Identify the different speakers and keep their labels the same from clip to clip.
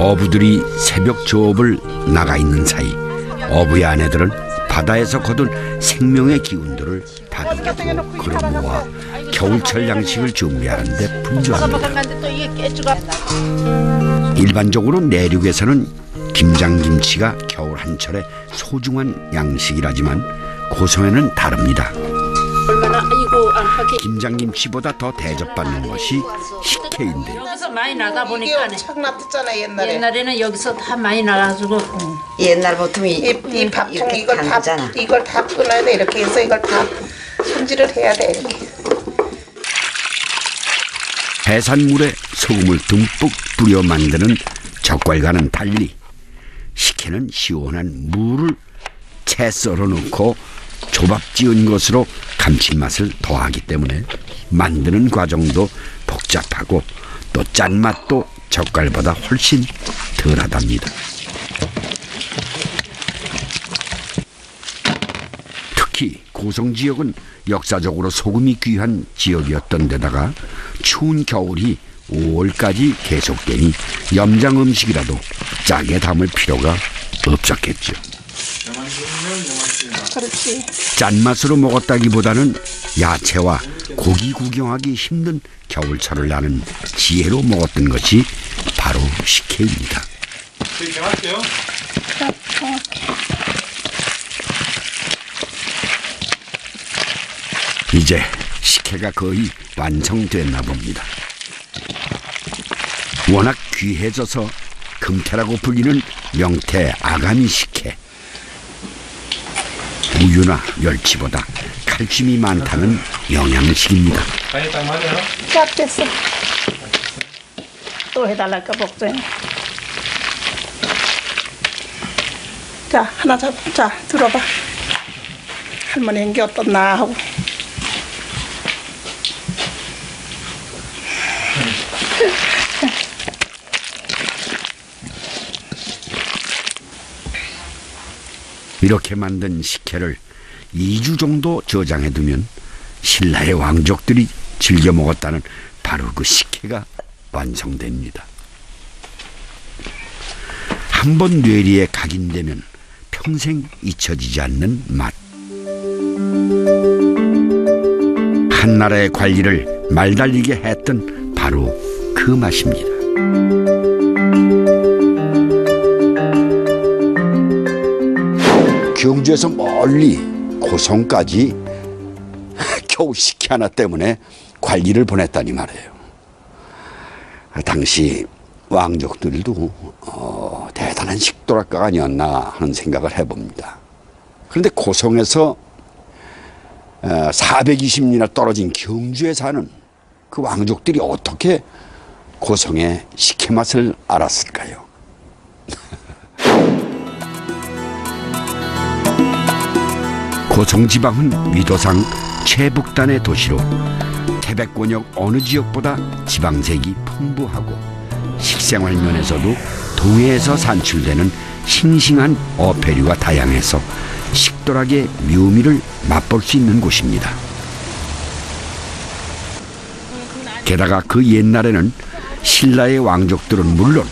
Speaker 1: 어부들이 새벽 조업을 나가 있는 사이 어부의 아내들은 바다에서 거둔 생명의 기운들을 다듬고 걸어 모아 겨울철 양식을 준비하는 데 분주합니다. 일반적으로 내륙에서는 김장김치가 겨울 한철의 소중한 양식이라지만 고성에는 다릅니다. 김장김치보다 더 대접받는 것이 식혜인데요.
Speaker 2: 여기서 많이 나가 보니까
Speaker 3: 착 놔뒀잖아 옛날에.
Speaker 2: 옛날에는 여기서 다 많이 나가지고
Speaker 4: 옛날부터
Speaker 3: 이 밥통 이걸 다 끊어야 돼. 이렇게 해서 이걸 다 손질을 해야 돼. 이렇게.
Speaker 1: 해산물에 소금을 듬뿍 뿌려 만드는 젓갈과는 달리 식혜는 시원한 물을 채 썰어 넣고 조밥 지은 것으로 감칠맛을 더하기 때문에 만드는 과정도 복잡하고 또 짠맛도 젓갈보다 훨씬 덜하답니다. 특히 고성 지역은 역사적으로 소금이 귀한 지역이었던 데다가 추운 겨울이 5월까지 계속되니 염장 음식이라도 짜게 담을 필요가 없었겠죠.
Speaker 3: 그렇지.
Speaker 1: 짠맛으로 먹었다기보다는 야채와 고기 구경하기 힘든 겨울철을 나는 지혜로 먹었던 것이 바로 식혜입니다.
Speaker 5: 정할게요.
Speaker 1: 이제 식혜가 거의 완성됐나 봅니다. 워낙 귀해져서 금태라고 불리는 명태 아가미 식혜. 우유나 멸치보다 칼슘이 많다는 영양식입니다.
Speaker 5: 간이 딱 맞아요?
Speaker 3: 자, 됐어. 또 해달랄까 복종. 자, 하나 잡아. 자, 들어봐. 할머니 한게 어떻나 하고.
Speaker 1: 이렇게 만든 식혜를 2주 정도 저장해두면 신라의 왕족들이 즐겨 먹었다는 바로 그 식혜가 완성됩니다. 한번 뇌리에 각인되면 평생 잊혀지지 않는 맛. 한나라의 관리를 말달리게 했던 바로 그 맛입니다. 경주에서 멀리 고성까지 겨우 식혜 하나 때문에 관리를 보냈다니 말이에요. 당시 왕족들도 대단한 식도락가가 아니었나 하는 생각을 해봅니다. 그런데 고성에서 420리나 떨어진 경주에 사는 그 왕족들이 어떻게 고성의 식혜 맛을 알았을까요? 고성 지방은 위도상 최북단의 도시로 태백권역 어느 지역보다 지방색이 풍부하고 식생활 면에서도 동해에서 산출되는 싱싱한 어패류가 다양해서 식도락의 묘미를 맛볼 수 있는 곳입니다. 게다가 그 옛날에는 신라의 왕족들은 물론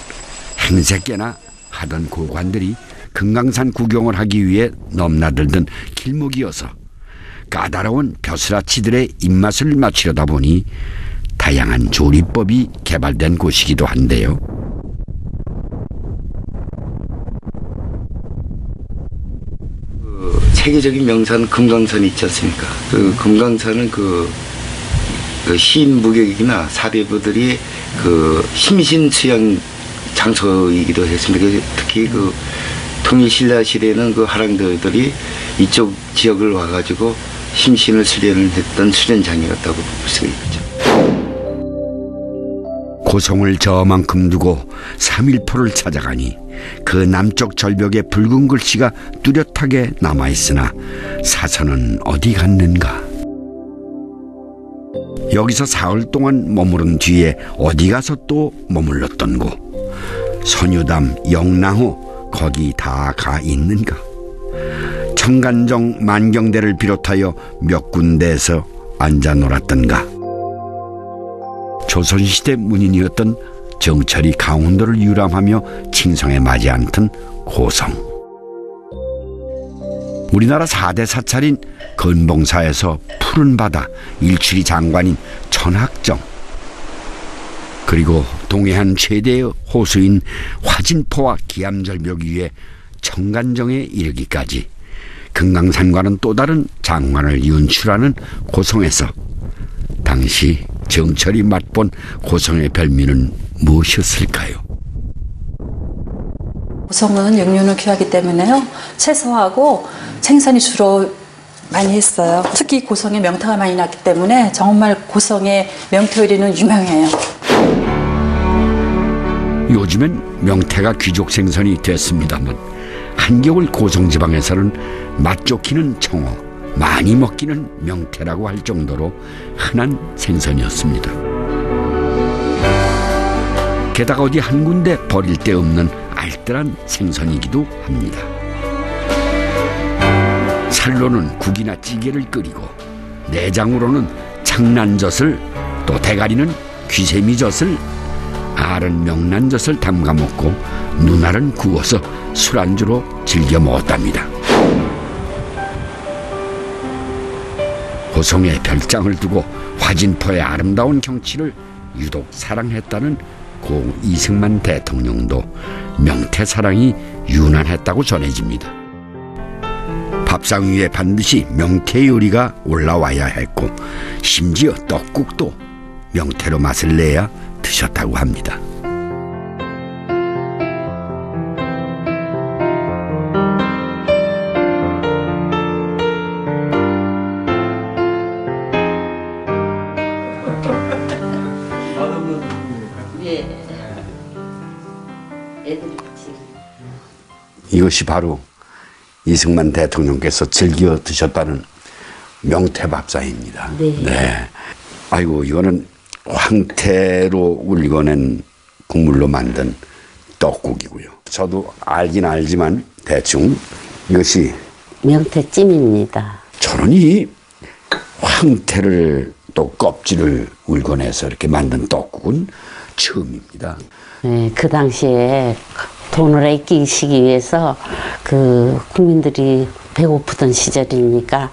Speaker 1: 행색계나 하던 고관들이 금강산 구경을 하기 위해 넘나들던 길목이어서 까다로운 벼슬아치들의 입맛을 맞추려다 보니 다양한 조리법이 개발된 곳이기도 한데요.
Speaker 6: 세계적인 명산 금강산이 있지 않습니까? 그 금강산은 그 시인무객이나 사대부들이 그 심신 수양 장소이기도 했습니다. 특히 그 통일신라 시대에는 그 하랑들이 이쪽 지역을 와가지고 심신을 수련을 했던 수련장이었다고 볼 수가 있죠.
Speaker 1: 고성을 저만큼 두고 3일포를 찾아가니 그 남쪽 절벽에 붉은 글씨가 뚜렷하게 남아있으나 사선은 어디 갔는가. 여기서 사흘 동안 머무른 뒤에 어디 가서 또 머물렀던 곳. 선유담, 영랑호 거기 다 가 있는가. 청간정, 만경대를 비롯하여 몇 군데에서 앉아 놀았던가. 조선시대 문인이었던 정철이 강원도를 유람하며 칭송에 맞이 않던 고성. 우리나라 4대 사찰인 건봉사에서 푸른 바다 일출이 장관인 천학정, 그리고 동해안 최대의 호수인 화진포와 기암절벽 위에 청간정에 이르기까지 금강산과는 또 다른 장관을 연출하는 고성에서 당시 정철이 맛본 고성의 별미는 무엇이었을까요?
Speaker 4: 고성은 육류는 귀하기 때문에요. 채소하고 생선이 주로 많이 했어요. 특히 고성에 명태가 많이 났기 때문에 정말 고성의 명태 요리는 유명해요.
Speaker 1: 요즘엔 명태가 귀족 생선이 됐습니다만 한겨울 고성지방에서는 맛 좋기는 청어, 많이 먹기는 명태라고 할 정도로 흔한 생선이었습니다. 게다가 어디 한 군데 버릴 데 없는 알뜰한 생선이기도 합니다. 살로는 국이나 찌개를 끓이고 내장으로는 창난젓을, 또 대가리는 귀세미젓을, 알은 명란젓을 담가 먹고 눈알은 구워서 술안주로 즐겨 먹었답니다. 고성에 별장을 두고 화진포의 아름다운 경치를 유독 사랑했다는 고 이승만 대통령도 명태 사랑이 유난했다고 전해집니다. 밥상 위에 반드시 명태 요리가 올라와야 했고 심지어 떡국도 명태로 맛을 내야 드셨다고 합니다. 이것이 바로 이승만 대통령께서 즐겨 드셨다는 명태밥상입니다. 네. 아이고, 이거는 황태로 울려낸 국물로 만든 떡국이고요. 저도 알긴 알지만 대충 이것이
Speaker 2: 명태찜입니다.
Speaker 1: 저는 이 황태를 또 껍질을 울궈내서 이렇게 만든 떡국은 처음입니다.
Speaker 2: 네, 그 당시에 돈을 아끼시기 위해서 그 국민들이 배고프던 시절이니까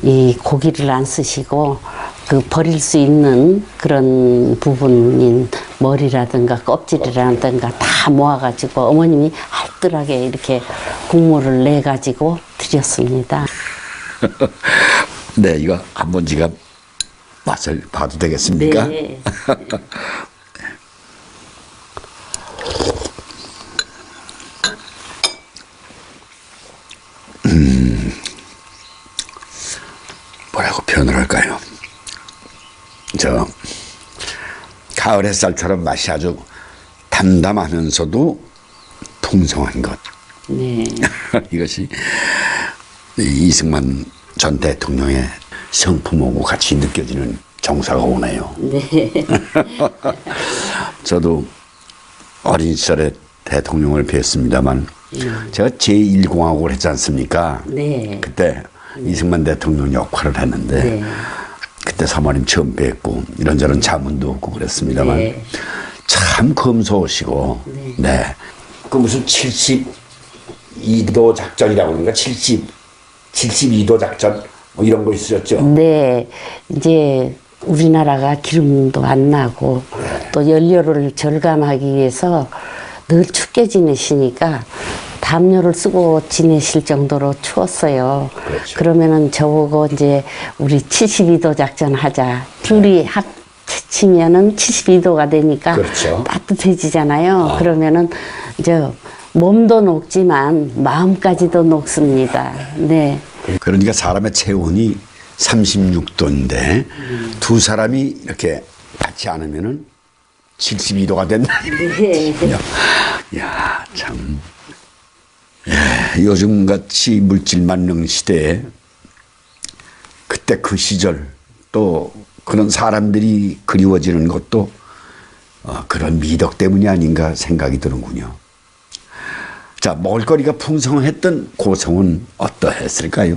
Speaker 2: 이 고기를 안 쓰시고 그 버릴 수 있는 그런 부분인 머리라든가 껍질이라든가 다 모아가지고 어머님이 알뜰하게 이렇게 국물을 내가지고 드렸습니다.
Speaker 1: 네, 이거 한번 제가 맛을 봐도 되겠습니까?
Speaker 2: 네.
Speaker 1: 뭐라고 표현을 할까요? 저 가을 햇살처럼 맛이 아주 담담하면서도 풍성한 것.
Speaker 2: 네.
Speaker 1: 이것이 이승만 전 대통령의 성품하고 같이 느껴지는 정사가 오네요.
Speaker 2: 네.
Speaker 1: 저도 어린 시절에 대통령을 뵀습니다만 제가 제1공화국을 했지 않습니까?
Speaker 2: 네.
Speaker 1: 그때 이승만 대통령 역할을 했는데
Speaker 2: 네.
Speaker 1: 그때 사모님 처음 뵙고 이런저런 자문도 없고 그랬습니다만
Speaker 2: 네.
Speaker 1: 참 검소하시고 네. 그 무슨 72도 작전이라고 그러는가? 72도 작전 뭐 이런 거 있으셨죠?
Speaker 2: 네. 이제 우리나라가 기름도 안 나고 또 연료를 절감하기 위해서 늘 춥게 지내시니까 담요를 쓰고 지내실 정도로 추웠어요.
Speaker 1: 그렇죠.
Speaker 2: 그러면은 저보고 이제 우리 72도 작전 하자. 둘이 합치면은 72도가 되니까
Speaker 1: 그렇죠.
Speaker 2: 따뜻해지잖아요. 그러면은 이제 몸도 녹지만 마음까지도 녹습니다. 네.
Speaker 1: 그러니까 사람의 체온이 36도인데 두 사람이 이렇게 닿지 않으면은 72도가 된다.
Speaker 2: 네.
Speaker 1: 야, 참. 예, 요즘같이 물질 만능 시대에 그때 그 시절 또 그런 사람들이 그리워지는 것도 그런 미덕 때문이 아닌가 생각이 드는군요. 자, 먹을거리가 풍성했던 고성은 어떠했을까요?